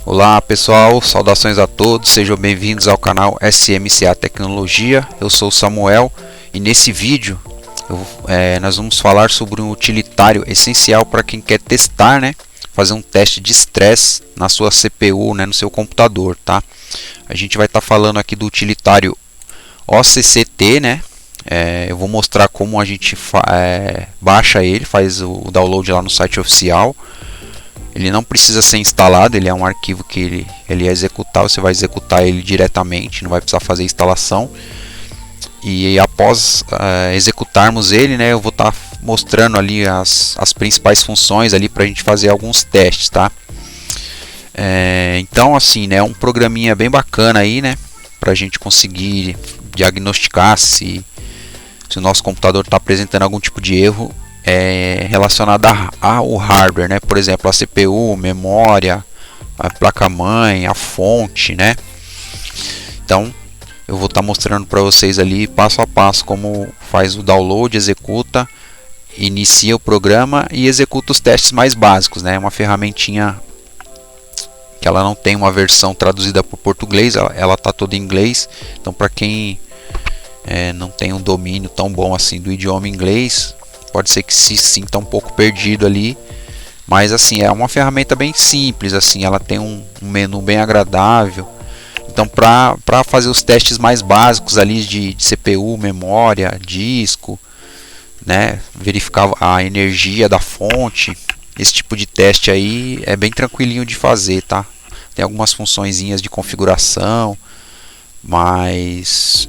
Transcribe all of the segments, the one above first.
Olá pessoal, saudações a todos, sejam bem-vindos ao canal SMCA Tecnologia. Eu sou o Samuel e nesse vídeo nós vamos falar sobre um utilitário essencial para quem quer testar, fazer um teste de estresse na sua CPU, no seu computador, tá? A gente vai estar falando aqui do utilitário OCCT, eu vou mostrar como a gente baixa ele, faz o download lá no site oficial. Ele não precisa ser instalado, ele é um arquivo que ele é executável, você vai executar ele diretamente, não vai precisar fazer instalação. E após executarmos ele, eu vou estar mostrando ali as principais funções ali para a gente fazer alguns testes, tá? Então assim, é um programinha bem bacana aí, para a gente conseguir diagnosticar se o nosso computador está apresentando algum tipo de erro relacionado ao hardware, por exemplo, a CPU, memória, a placa-mãe, a fonte, Então, eu vou estar mostrando para vocês ali passo a passo como faz o download, executa, inicia o programa e executa os testes mais básicos, Uma ferramentinha que ela não tem uma versão traduzida para o português, ela está toda em inglês. Então, para quem não tem um domínio tão bom assim do idioma inglês, pode ser que se sinta um pouco perdido ali, mas assim, é uma ferramenta bem simples, assim, ela tem um menu bem agradável. Então, para fazer os testes mais básicos ali de CPU, memória, disco, verificar a energia da fonte, esse tipo de teste aí é bem tranquilinho de fazer, tá? Tem algumas funçõezinhas de configuração, mas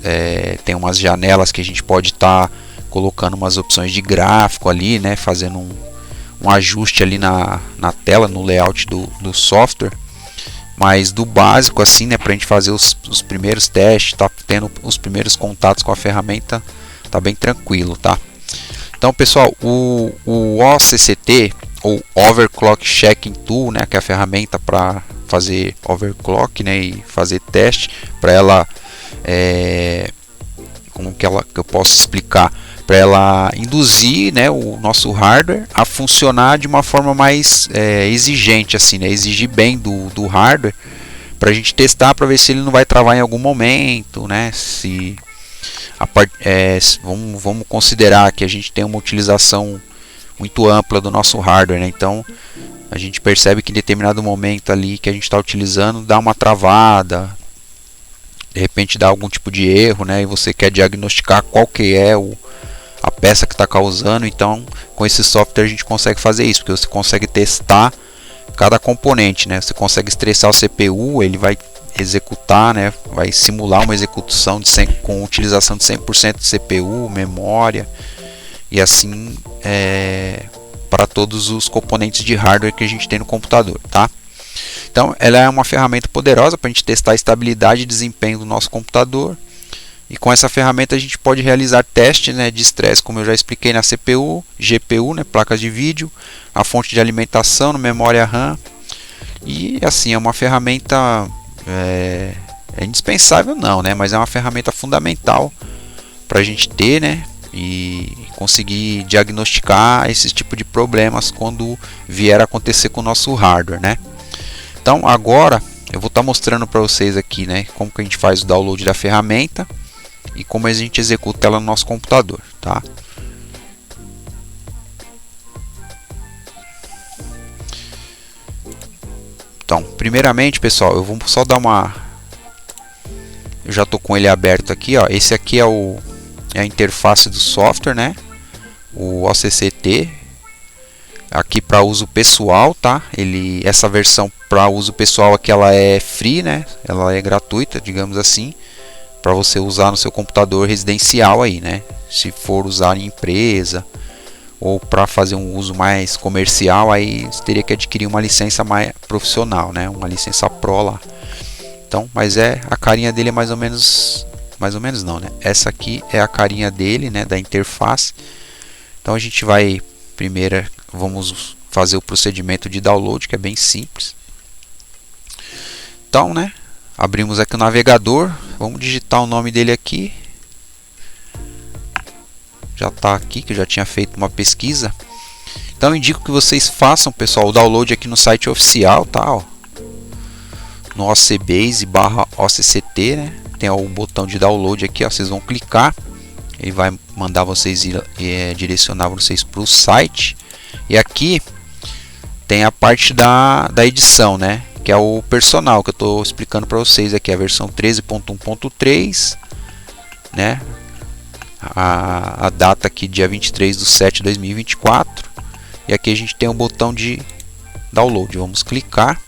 tem umas janelas que a gente pode estar colocando umas opções de gráfico ali, fazendo um ajuste ali na tela, no layout do software. Mas do básico assim, para a gente fazer os primeiros testes, tá tendo os primeiros contatos com a ferramenta, tá bem tranquilo, tá? Então pessoal, o OCCT, ou Overclock Checking Tool, que é a ferramenta para fazer overclock, e fazer teste, para ela como que eu posso explicar, para ela induzir o nosso hardware a funcionar de uma forma mais exigente, assim, exigir bem do hardware, para a gente testar, para ver se ele não vai travar em algum momento, se vamos considerar que a gente tem uma utilização muito ampla do nosso hardware, então a gente percebe que em determinado momento ali que a gente está utilizando dá uma travada, de repente dá algum tipo de erro, e você quer diagnosticar qual que é a peça que está causando. Então, com esse software a gente consegue fazer isso, porque você consegue testar cada componente, você consegue estressar o CPU, ele vai executar, vai simular uma execução com utilização de 100% de CPU, memória, e assim para todos os componentes de hardware que a gente tem no computador, tá? Então, ela é uma ferramenta poderosa para a gente testar a estabilidade e desempenho do nosso computador. E com essa ferramenta a gente pode realizar testes de estresse, como eu já expliquei, na CPU, GPU, placas de vídeo, a fonte de alimentação, na memória RAM. E assim, é uma ferramenta indispensável não, mas é uma ferramenta fundamental para a gente ter, e conseguir diagnosticar esse tipo de problemas quando vier a acontecer com o nosso hardware, Então agora eu vou estar mostrando para vocês aqui, como que a gente faz o download da ferramenta e como a gente executa ela no nosso computador, tá? Então, primeiramente, pessoal, eu vou só dar eu já estou com ele aberto aqui, ó. Esse aqui é a interface do software, o OCCT. Aqui para uso pessoal, tá? Essa versão para uso pessoal aqui, ela é free, Ela é gratuita, digamos assim, para você usar no seu computador residencial aí, Se for usar em empresa ou para fazer um uso mais comercial, aí você teria que adquirir uma licença mais profissional, uma licença Pro lá. Então, mas a carinha dele é mais ou menos não, Essa aqui é a carinha dele, da interface. Então a gente vai vamos fazer o procedimento de download, que é bem simples. Então, abrimos aqui o navegador, vamos digitar o nome dele aqui. Já está aqui, que eu já tinha feito uma pesquisa. Então eu indico que vocês façam, pessoal, o download aqui no site oficial, tá? no OCBase/OCCT, né? Tem o botão de download aqui, ó, vocês vão clicar, ele vai mandar vocês direcionar vocês para o site. E aqui tem a parte da edição, né? Que é o personal que eu estou explicando para vocês aqui, a versão 13.1.3, né? A data aqui dia 23/7/2024. E aqui a gente tem o botão de download. Vamos clicar.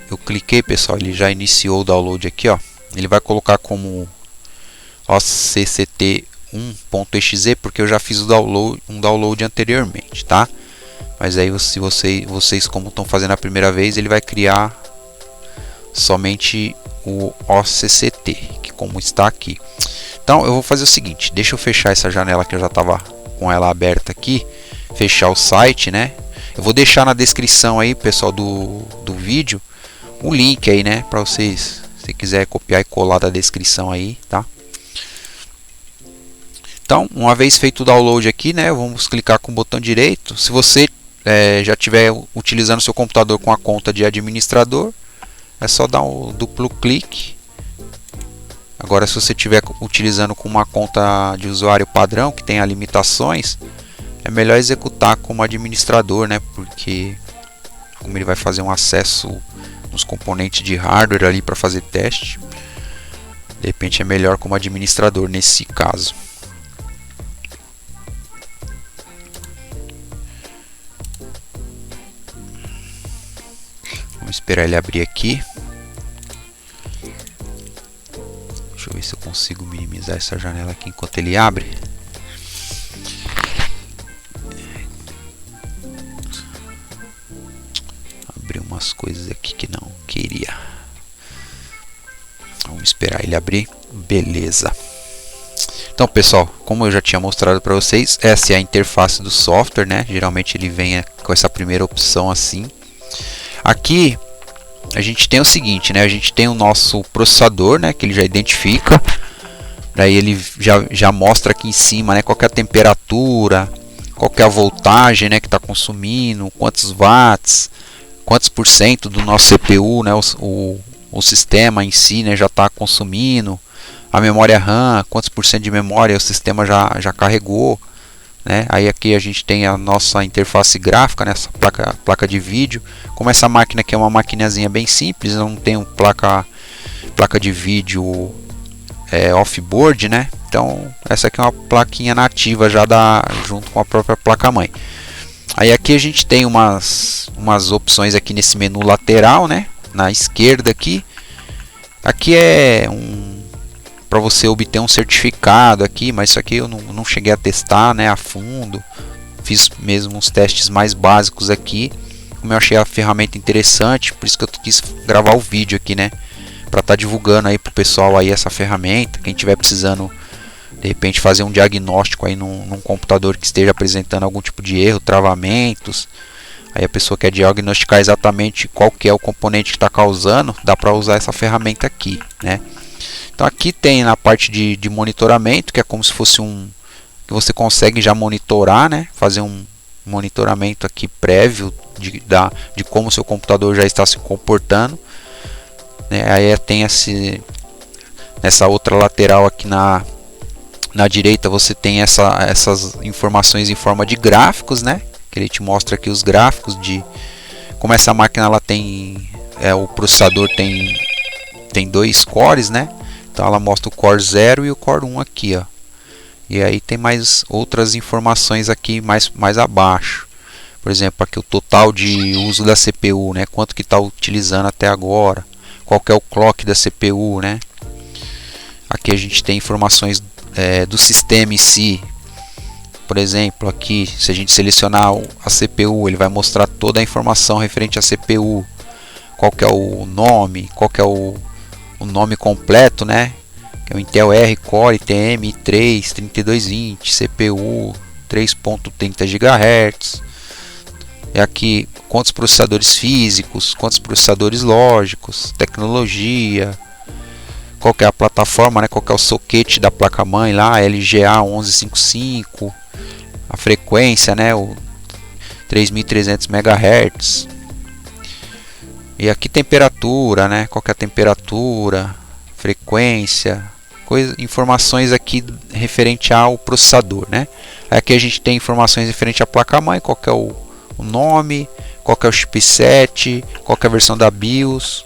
Eu cliquei, pessoal, ele já iniciou o download aqui, ó. Ele vai colocar como OCCT1.exe porque eu já fiz um download anteriormente, tá? Mas aí se vocês como estão fazendo a primeira vez, ele vai criar somente o OCCT, que como está aqui. Então eu vou fazer o seguinte, deixa eu fechar essa janela que eu já estava com ela aberta aqui, fechar o site, né? Eu vou deixar na descrição aí, pessoal, do vídeo o link aí, né, para vocês, se quiser copiar e colar da descrição aí, tá? Então, uma vez feito o download aqui, né, vamos clicar com o botão direito. Se você já estiver utilizando seu computador com a conta de administrador, é só dar um duplo clique. Agora, se você estiver utilizando com uma conta de usuário padrão que tenha limitações, é melhor executar como administrador, né, porque como ele vai fazer um acesso nos componentes de hardware ali para fazer teste, de repente é melhor como administrador nesse caso. Vamos esperar ele abrir aqui. Deixa eu ver se eu consigo minimizar essa janela aqui enquanto ele abre. Abrir umas coisas aqui que não queria. Vamos esperar ele abrir. Beleza. Então, pessoal, como eu já tinha mostrado para vocês, essa é a interface do software, né? Geralmente ele vem com essa primeira opção assim. Aqui a gente tem o seguinte, né? A gente tem o nosso processador, né? Que ele já identifica. Daí ele já mostra aqui em cima, né? Qual que é a temperatura, qual que é a voltagem, né? Que está consumindo, quantos watts, quantos por cento do nosso CPU, né? O sistema em si, né? Já está consumindo. A memória RAM, quantos por cento de memória o sistema já carregou, né? Aí aqui a gente tem a nossa interface gráfica, né? Essa placa de vídeo. Como essa máquina aqui é uma maquinazinha bem simples, não tem placa de vídeo off-board, né? Então essa aqui é uma plaquinha nativa já junto com a própria placa-mãe. Aí aqui a gente tem umas opções aqui nesse menu lateral, né? Na esquerda aqui. Aqui é para você obter um certificado aqui, mas isso aqui eu não cheguei a testar, né, a fundo. Fiz mesmo uns testes mais básicos aqui. Como eu achei a ferramenta interessante, por isso que eu quis gravar o vídeo aqui, né, para estar divulgando aí pro pessoal aí essa ferramenta. Quem tiver precisando de repente fazer um diagnóstico aí num computador que esteja apresentando algum tipo de erro, travamentos, aí a pessoa quer diagnosticar exatamente qual que é o componente que está causando, dá para usar essa ferramenta aqui, né? Então aqui tem na parte de monitoramento, que é como se fosse que você consegue já monitorar, né? Fazer um monitoramento aqui prévio de como o seu computador já está se comportando, né? Aí tem nessa outra lateral aqui na direita você tem essas informações em forma de gráficos, né? Que ele te mostra aqui os gráficos de como essa máquina ela tem o processador tem 2 cores, né? Então ela mostra o Core 0 e o Core 1 aqui, ó. E aí tem mais outras informações aqui mais abaixo. Por exemplo, aqui o total de uso da CPU, né? Quanto que está utilizando até agora. Qual que é o clock da CPU, né? Aqui a gente tem informações do sistema em si. Por exemplo, aqui se a gente selecionar a CPU, ele vai mostrar toda a informação referente à CPU. Qual que é o nome, qual que é o nome completo, né? Que é o Intel R Core TM i3 3220 CPU 3.30 GHz. E aqui quantos processadores físicos, quantos processadores lógicos, tecnologia, qual que é a plataforma, né? Qual que é o socket da placa-mãe lá, LGA 1155, a frequência, né? O 3.300 MHz. E aqui temperatura, né? Qual que é a temperatura, frequência, informações aqui referente ao processador, né? Aqui a gente tem informações referente à placa-mãe, qual que é o nome, qual que é o chipset, qual que é a versão da BIOS.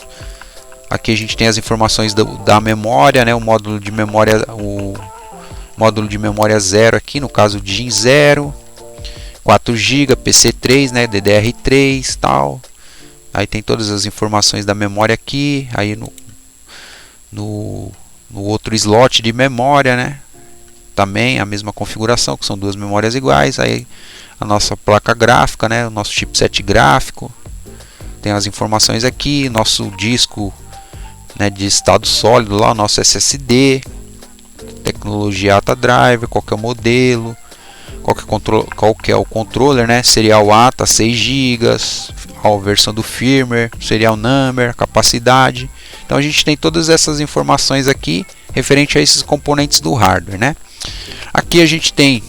Aqui a gente tem as informações da memória, né? O módulo de memória 0 aqui, no caso DIMM 0, 4 GB, PC3, né? DDR3, tal. Aí tem todas as informações da memória aqui. Aí no outro slot de memória, né? Também a mesma configuração, que são duas memórias iguais. Aí a nossa placa gráfica, né? O nosso chipset gráfico. Tem as informações aqui, nosso disco, né, de estado sólido lá, o nosso SSD, tecnologia ATA Driver, qual que é o modelo, qual que é o controller, né? Serial ATA 6 GB, a versão do firmware, serial number, capacidade. Então a gente tem todas essas informações aqui referente a esses componentes do hardware, né? Aqui a gente tem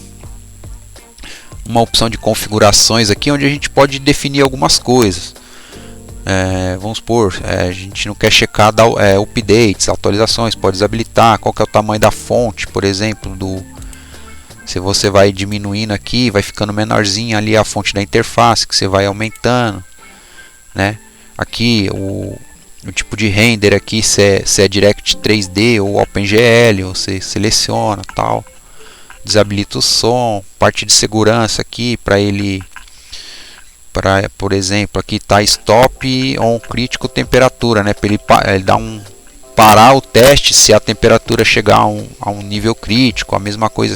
uma opção de configurações aqui onde a gente pode definir algumas coisas. Vamos supor, a gente não quer checar updates, atualizações, pode desabilitar. Qual que é o tamanho da fonte, por exemplo, se você vai diminuindo aqui, vai ficando menorzinha ali a fonte da interface, que você vai aumentando, né? Aqui o tipo de render aqui, se é Direct 3D ou OpenGL, você seleciona, tal. Desabilita o som, parte de segurança aqui para ele. Por exemplo, aqui está stop on crítico temperatura, né? Para ele dar parar o teste se a temperatura chegar a um nível crítico. A mesma coisa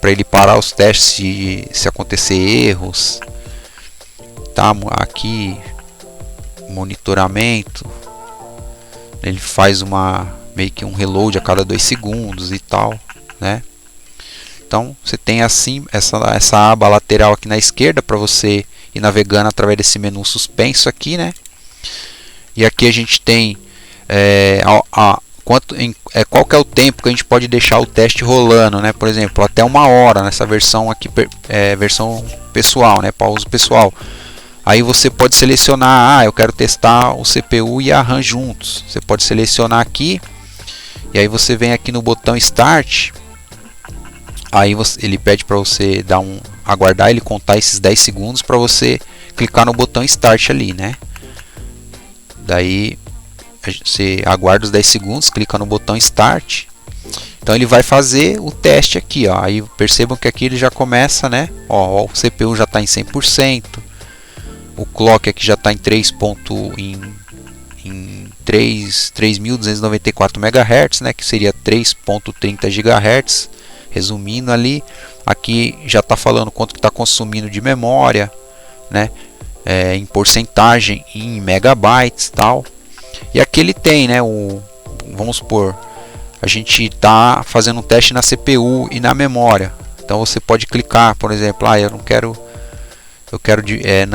para ele parar os testes se acontecer erros. Tá? Aqui monitoramento, ele faz meio que um reload a cada 2 segundos e tal, né? Então você tem assim essa aba lateral aqui na esquerda para você ir navegando através desse menu suspenso aqui, né? E aqui a gente tem qual que é o tempo que a gente pode deixar o teste rolando, né? Por exemplo, até 1 hora nessa versão aqui, versão pessoal, né? Para uso pessoal. Aí você pode selecionar, eu quero testar o CPU e a RAM juntos. Você pode selecionar aqui e aí você vem aqui no botão Start. Aí ele pede para você aguardar ele contar esses 10 segundos para você clicar no botão Start ali, né? Daí você aguarda os 10 segundos, clica no botão Start. Então ele vai fazer o teste aqui, ó. Aí percebam que aqui ele já começa, né? Ó, o CPU já está em 100%. O clock aqui já está em 3.294 MHz, né? Que seria 3.30 GHz. Resumindo ali, aqui já está falando quanto que está consumindo de memória, né? Em porcentagem, em megabytes, tal. E aqui ele tem, né? Vamos supor, a gente está fazendo um teste na CPU e na memória. Então você pode clicar, por exemplo, eu não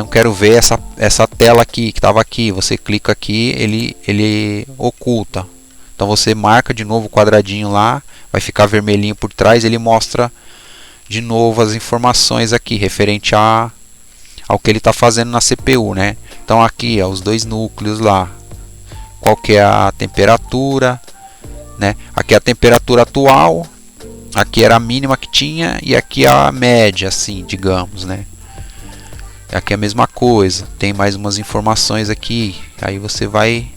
quero ver essa tela aqui que estava aqui. Você clica aqui, ele oculta. Então você marca de novo o quadradinho lá, vai ficar vermelhinho por trás, ele mostra de novo as informações aqui referente ao que ele está fazendo na CPU, né? Então aqui, ó, os 2 núcleos lá, qual que é a temperatura, né? Aqui é a temperatura atual, aqui era a mínima que tinha e aqui a média, assim, digamos, né? Aqui é a mesma coisa, tem mais umas informações aqui, aí você vai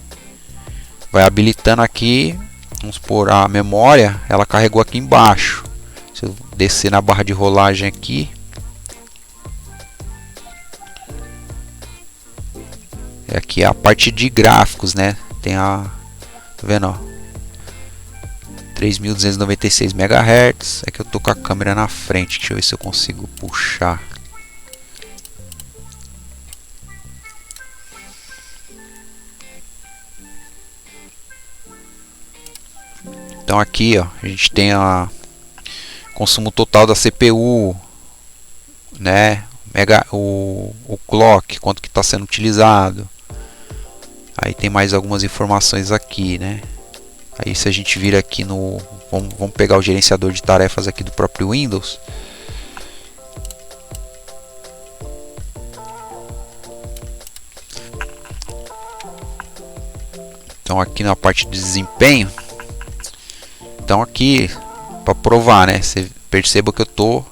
habilitando aqui. Vamos supor, a memória, ela carregou aqui embaixo. Se eu descer na barra de rolagem aqui, aqui é a parte de gráficos, né? Tem tá vendo, ó, 3.296 MHz. É que eu tô com a câmera na frente, deixa eu ver se eu consigo puxar. Então aqui, ó, a gente tem o consumo total da CPU, né? O clock, quanto que está sendo utilizado. Aí tem mais algumas informações aqui, né? Aí se a gente vir aqui no... Vamos pegar o gerenciador de tarefas aqui do próprio Windows. Então aqui na parte de desempenho. Então aqui, para provar, né? Você perceba que eu tô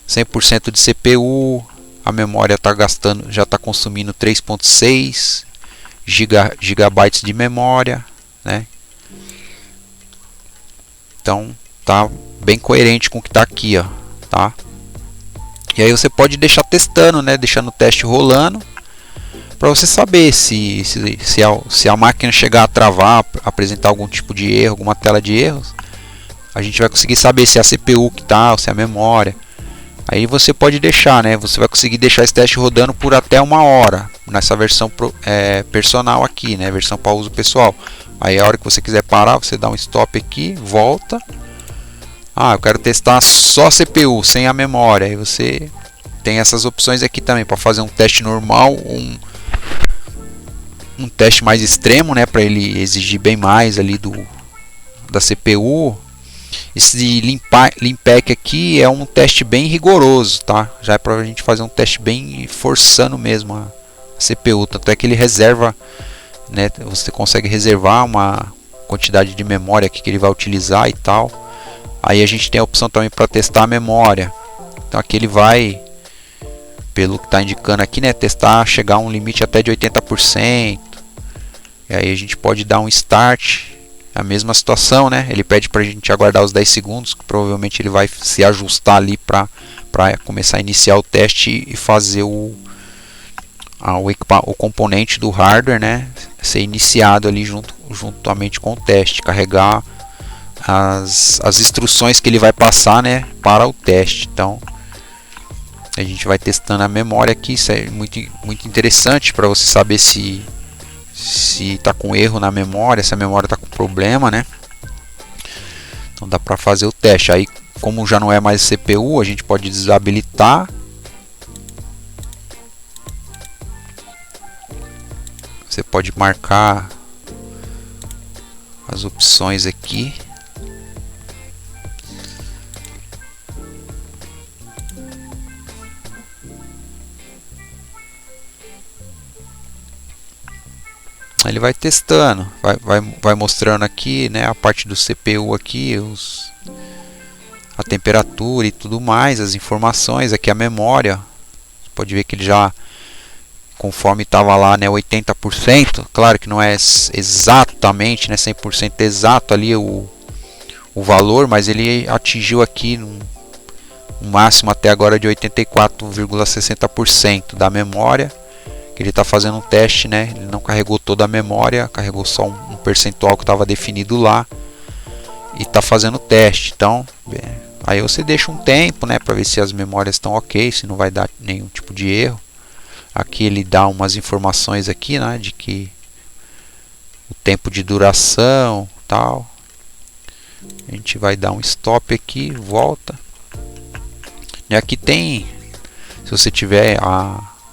100% de CPU. A memória está gastando, já está consumindo 3.6 gigabytes de memória, né? Então tá bem coerente com o que está aqui, ó, tá? E aí você pode deixar testando, né? Deixando o teste rolando, para você saber se a máquina chegar a travar, apresentar algum tipo de erro, alguma tela de erros, a gente vai conseguir saber se é a CPU que tá, ou se é a memória. Aí você pode deixar, né? Você vai conseguir deixar esse teste rodando por até 1 hora nessa versão personal aqui, né? Versão para uso pessoal. Aí a hora que você quiser parar, você dá um stop aqui, volta. Ah, eu quero testar só a CPU, sem a memória. Aí você tem essas opções aqui também para fazer um teste normal, um teste mais extremo, né? Para ele exigir bem mais ali da CPU. Esse Limpack aqui é um teste bem rigoroso, tá? Já é para a gente fazer um teste bem forçando mesmo a CPU. Tanto é que ele reserva, né? Você consegue reservar uma quantidade de memória aqui que ele vai utilizar e tal. Aí a gente tem a opção também para testar a memória. Então aqui ele vai, pelo que está indicando aqui, né? Testar, chegar a um limite até de 80%. E aí a gente pode dar um start. A mesma situação, né? Ele pede para a gente aguardar os 10 segundos, que provavelmente ele vai se ajustar ali para começar a iniciar o teste e fazer o componente do hardware, né, ser iniciado ali juntamente com o teste, carregar as instruções que ele vai passar, né, para o teste. Então a gente vai testando a memória aqui. Isso é muito interessante para você saber se está com erro na memória, se a memória está com problema, né? Então dá para fazer o teste. Aí, como já não é mais CPU, a gente pode desabilitar. Você pode marcar as opções aqui. Ele vai testando, vai mostrando aqui, né, a parte do CPU aqui, a temperatura e tudo mais, as informações. Aqui a memória, você pode ver que ele já, conforme estava lá, né, 80%, claro que não é exatamente, né, 100% exato ali o valor, mas ele atingiu aqui um máximo até agora de 84,60% da memória. Ele está fazendo um teste, né? Ele não carregou toda a memória, carregou só um percentual que estava definido lá e está fazendo o teste. Então, aí você deixa um tempo, né, para ver se as memórias estão ok, se não vai dar nenhum tipo de erro. Aqui ele dá umas informações aqui, né, de que o tempo de duração, tal. A gente vai dar um stop aqui, volta. E aqui tem, se você tiver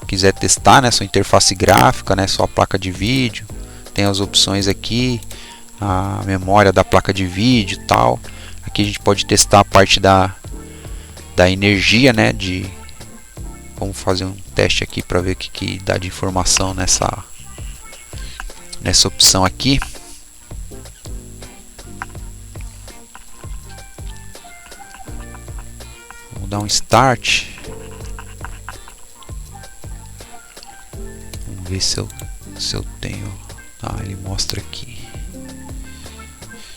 quiser testar, né, sua interface gráfica, né, sua placa de vídeo, tem as opções aqui, a memória da placa de vídeo, tal. Aqui a gente pode testar a parte da energia, né, vamos fazer um teste aqui para ver o que dá de informação nessa opção aqui. Vamos dar um start. Ver se eu tenho. Ele mostra aqui.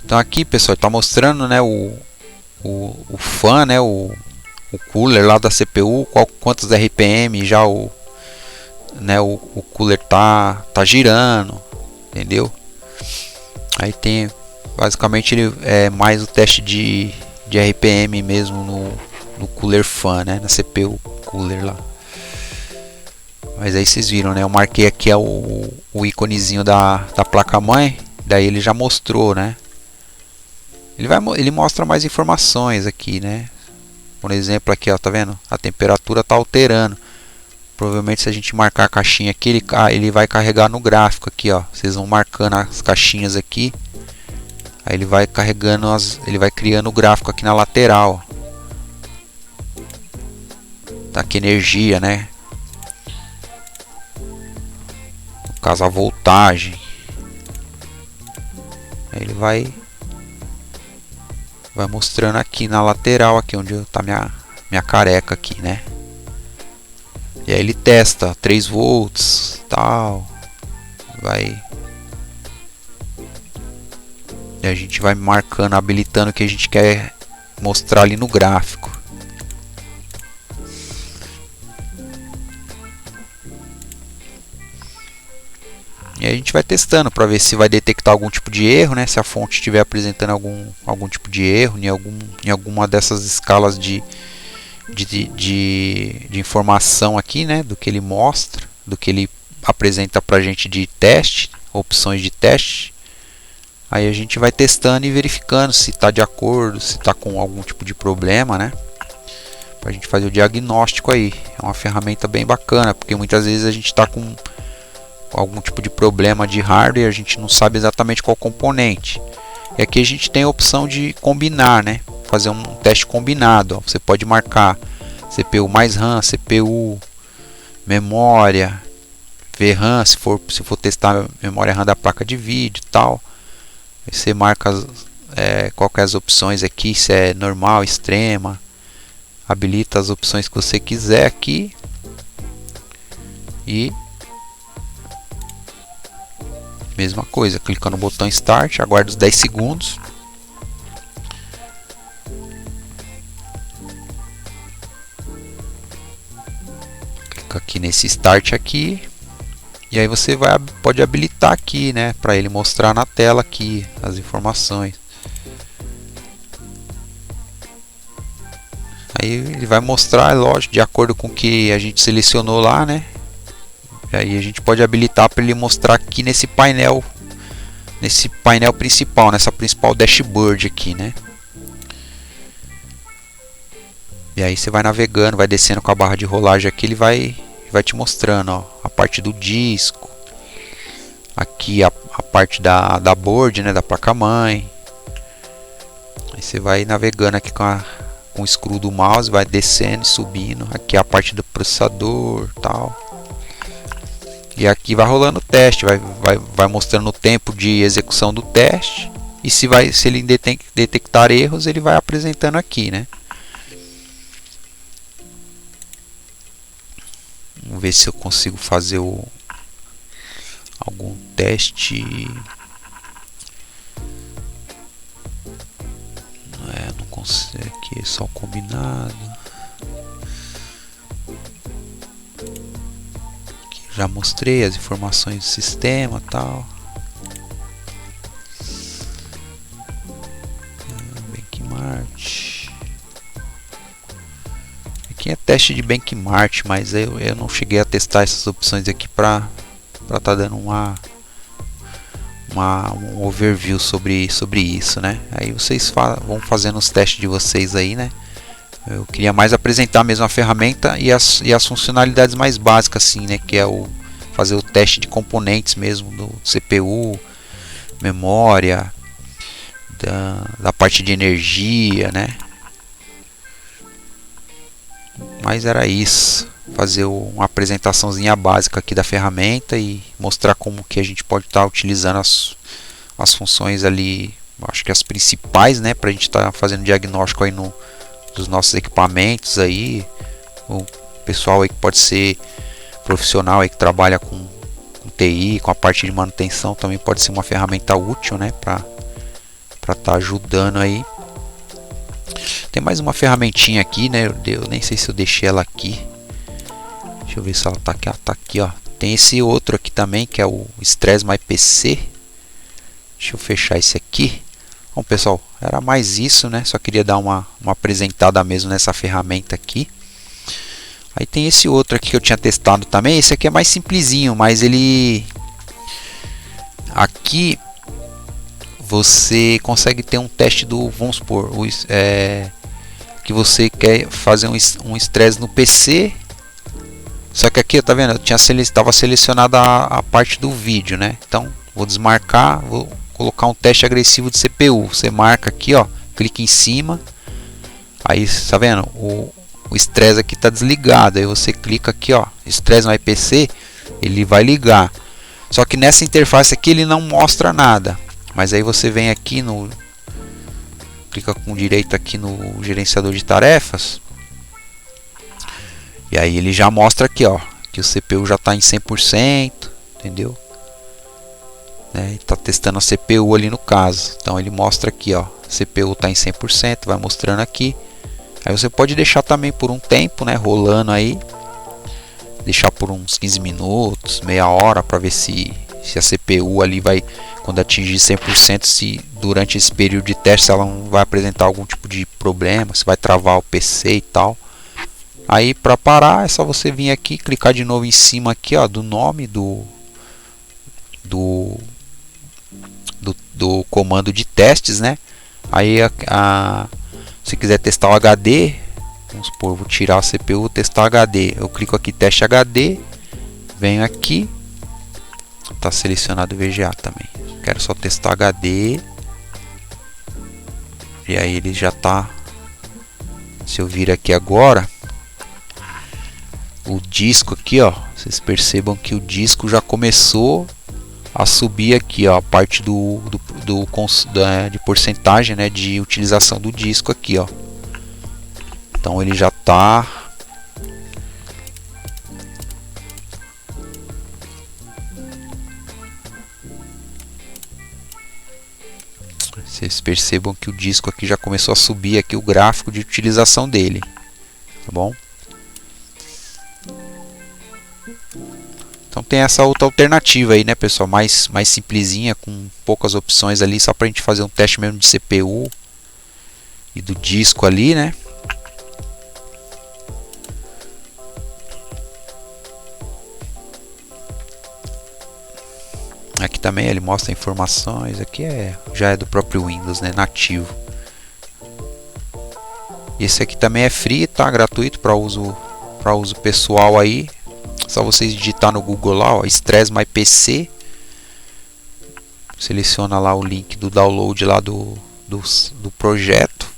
Então aqui, pessoal, está mostrando, né, o fan, né, o cooler lá da CPU, quantos RPM já o cooler tá girando, entendeu? Aí tem, basicamente, ele é mais o teste de RPM mesmo no cooler fan, né, na CPU cooler lá. Mas aí vocês viram, né? Eu marquei aqui o íconezinho da placa-mãe. Daí ele já mostrou, né? Ele mostra mais informações aqui, né? Por exemplo, aqui, ó, tá vendo? A temperatura tá alterando. Provavelmente, se a gente marcar a caixinha aqui, ele vai carregar no gráfico aqui, ó. Vocês vão marcando as caixinhas aqui. Aí ele vai carregando ele vai criando o gráfico aqui na lateral. Tá aqui energia, né? No caso a voltagem. Aí ele vai mostrando aqui na lateral, aqui onde tá minha careca aqui, né? E aí ele testa 3 volts, tal. E a gente vai marcando, habilitando o que a gente quer mostrar ali no gráfico. E aí a gente vai testando para ver se vai detectar algum tipo de erro, né? Se a fonte estiver apresentando algum tipo de erro em alguma dessas escalas de informação aqui, né? Do que ele mostra, do que ele apresenta para a gente de teste, opções de teste. Aí a gente vai testando e verificando se está de acordo, se está com algum tipo de problema, né? Para a gente fazer o diagnóstico aí. É uma ferramenta bem bacana, porque muitas vezes a gente está com algum tipo de problema de hardware e a gente não sabe exatamente qual componente. E aqui a gente tem a opção de combinar, né? Fazer um teste combinado. Ó. Você pode marcar CPU mais RAM, CPU, memória, VRAM, se for testar a memória RAM da placa de vídeo e tal. Aí você marca qual que é as opções aqui, se é normal, extrema. Habilita as opções que você quiser aqui. E mesma coisa, clica no botão Start, aguarda os 10 segundos. Clica aqui nesse Start aqui. E aí você pode habilitar aqui, né, para ele mostrar na tela aqui as informações. Aí ele vai mostrar, lógico, de acordo com o que a gente selecionou lá, né? E aí a gente pode habilitar para ele mostrar aqui nesse painel principal, nessa principal dashboard aqui, né? E aí você vai navegando, vai descendo com a barra de rolagem aqui, ele vai te mostrando, ó, a parte do disco, aqui a parte da board, né, da placa-mãe. Aí você vai navegando aqui com o screw do mouse, vai descendo e subindo. Aqui a parte do processador, tal. E aqui vai rolando o teste, vai mostrando o tempo de execução do teste. E se ele detectar erros, ele vai apresentando aqui, né? Vamos ver se eu consigo fazer algum teste. Não consigo aqui, é só o combinado. Aqui já mostrei as informações do sistema, tal. Benchmark. Aqui é teste de benchmark, mas eu não cheguei a testar essas opções aqui para tá dando um overview sobre isso, né? Aí vocês vão fazendo os testes de vocês aí, né? Eu queria mais apresentar mesmo a ferramenta e as funcionalidades mais básicas, assim, né? Que é fazer o teste de componentes mesmo do CPU, memória, da parte de energia, né? Mas era isso, fazer uma apresentaçãozinha básica aqui da ferramenta e mostrar como que a gente pode estar utilizando as funções ali, acho que as principais, né, para a gente estar fazendo diagnóstico aí dos nossos equipamentos aí. O pessoal aí que pode ser profissional aí que trabalha com TI, com a parte de manutenção, também pode ser uma ferramenta útil, né, para estar ajudando aí. Tem mais uma ferramentinha aqui, né? Eu nem sei se eu deixei ela aqui. Deixa eu ver se ela tá aqui. Tá aqui, ó. Tem esse outro aqui também, que é o Stress My PC. Deixa eu fechar esse aqui. Bom, pessoal, era mais isso, né? Só queria dar uma apresentada mesmo nessa ferramenta aqui. Aí tem esse outro aqui que eu tinha testado também. Esse aqui é mais simplesinho, mas ele... Aqui você consegue ter um teste do... Vamos supor, que você quer fazer um estresse no PC. Só que aqui, tá vendo? Eu estava selecionada a parte do vídeo, né? Então, vou desmarcar, vou colocar um teste agressivo de CPU. Você marca aqui, ó, clica em cima, aí tá vendo, o estresse aqui está desligado, aí você clica aqui, ó, estresse no IPC, ele vai ligar. Só que nessa interface aqui ele não mostra nada, mas aí você vem aqui no, clica com direito aqui no gerenciador de tarefas, e aí ele já mostra aqui, ó, que o CPU já está em 100%, entendeu? Está testando a CPU ali no caso, então ele mostra aqui, ó, CPU está em 100%, vai mostrando aqui. Aí você pode deixar também por um tempo, né, rolando aí, deixar por uns 15 minutos, meia hora, para ver se a CPU ali vai, quando atingir 100%, se durante esse período de teste ela não vai apresentar algum tipo de problema, se vai travar o PC e tal. Aí para parar é só você vir aqui, clicar de novo em cima aqui, ó, do nome do comando de testes, né? Aí se quiser testar o HD, vamos supor, vou tirar a CPU, vou testar o HD. Eu clico aqui, teste HD, venho aqui, tá selecionado o VGA também. Quero só testar HD. E aí ele já tá. Se eu vir aqui agora, o disco aqui, ó, vocês percebam que o disco já começou a subir aqui, ó, a parte de porcentagem, né, de utilização do disco aqui, ó. Então ele já tá vocês percebam que o disco aqui já começou a subir aqui o gráfico de utilização dele, tá bom? Então tem essa outra alternativa aí, né, pessoal, mais simplesinha, com poucas opções ali, só pra gente fazer um teste mesmo de CPU e do disco ali, né? Aqui também ele mostra informações, aqui já é do próprio Windows, né, nativo. Esse aqui também é free, tá, gratuito para uso pessoal aí. Só vocês digitar no Google lá, ó, Stress My PC, seleciona lá o link do download lá do projeto,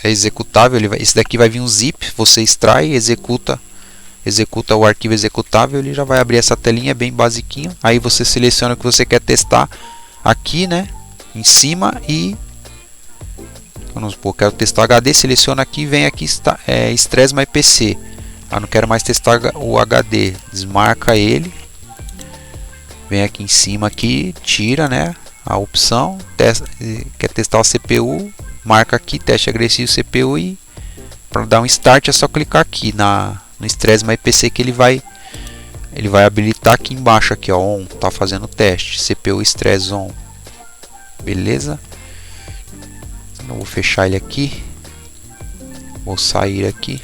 é executável, esse daqui vai vir um zip, você extrai, executa o arquivo executável, ele já vai abrir essa telinha bem basiquinho. Aí você seleciona o que você quer testar aqui, né, em cima, e vamos supor, quero testar HD, seleciona aqui, vem aqui, Stress My PC. Não quero mais testar o HD, desmarca ele, vem aqui em cima aqui, tira, né, a opção, quer testar o CPU, marca aqui teste agressivo CPU, e para dar um start é só clicar aqui no Stress My PC, que ele vai habilitar aqui embaixo aqui, ó, on, tá fazendo o teste, CPU Stress on, beleza? Eu vou fechar ele aqui, vou sair aqui.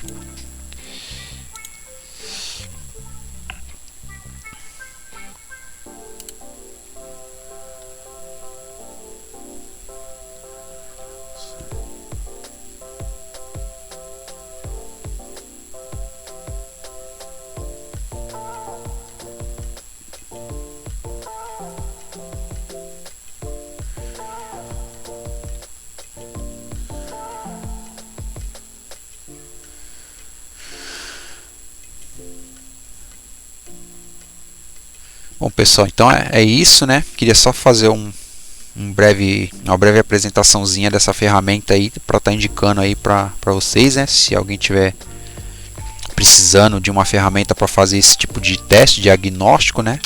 Bom, pessoal, então é isso, né? Queria só fazer uma breve apresentaçãozinha dessa ferramenta aí, para estar indicando aí para vocês, né? Se alguém tiver precisando de uma ferramenta para fazer esse tipo de teste diagnóstico, né?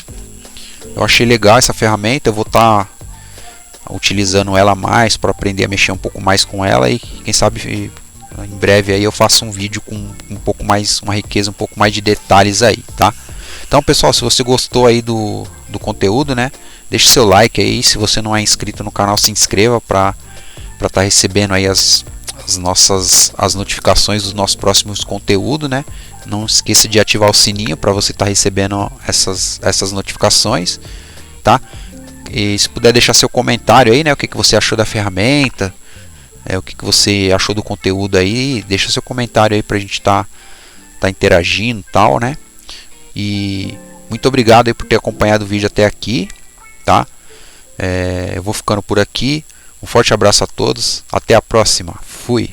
Eu achei legal essa ferramenta, eu vou estar utilizando ela mais para aprender a mexer um pouco mais com ela, e quem sabe em breve aí eu faço um vídeo com um pouco mais, uma riqueza, um pouco mais de detalhes aí, tá? Então, pessoal, se você gostou aí do conteúdo, né, deixe seu like aí. Se você não é inscrito no canal, se inscreva para estar recebendo aí as notificações dos nossos próximos conteúdos, né? Não esqueça de ativar o sininho para você estar recebendo essas notificações, tá? E se puder deixar seu comentário aí, né, o que você achou da ferramenta, o que você achou do conteúdo aí, deixa seu comentário aí para a gente tá interagindo e tal, né? E muito obrigado aí por ter acompanhado o vídeo até aqui, tá? Eu vou ficando por aqui. Um forte abraço a todos. Até a próxima. Fui.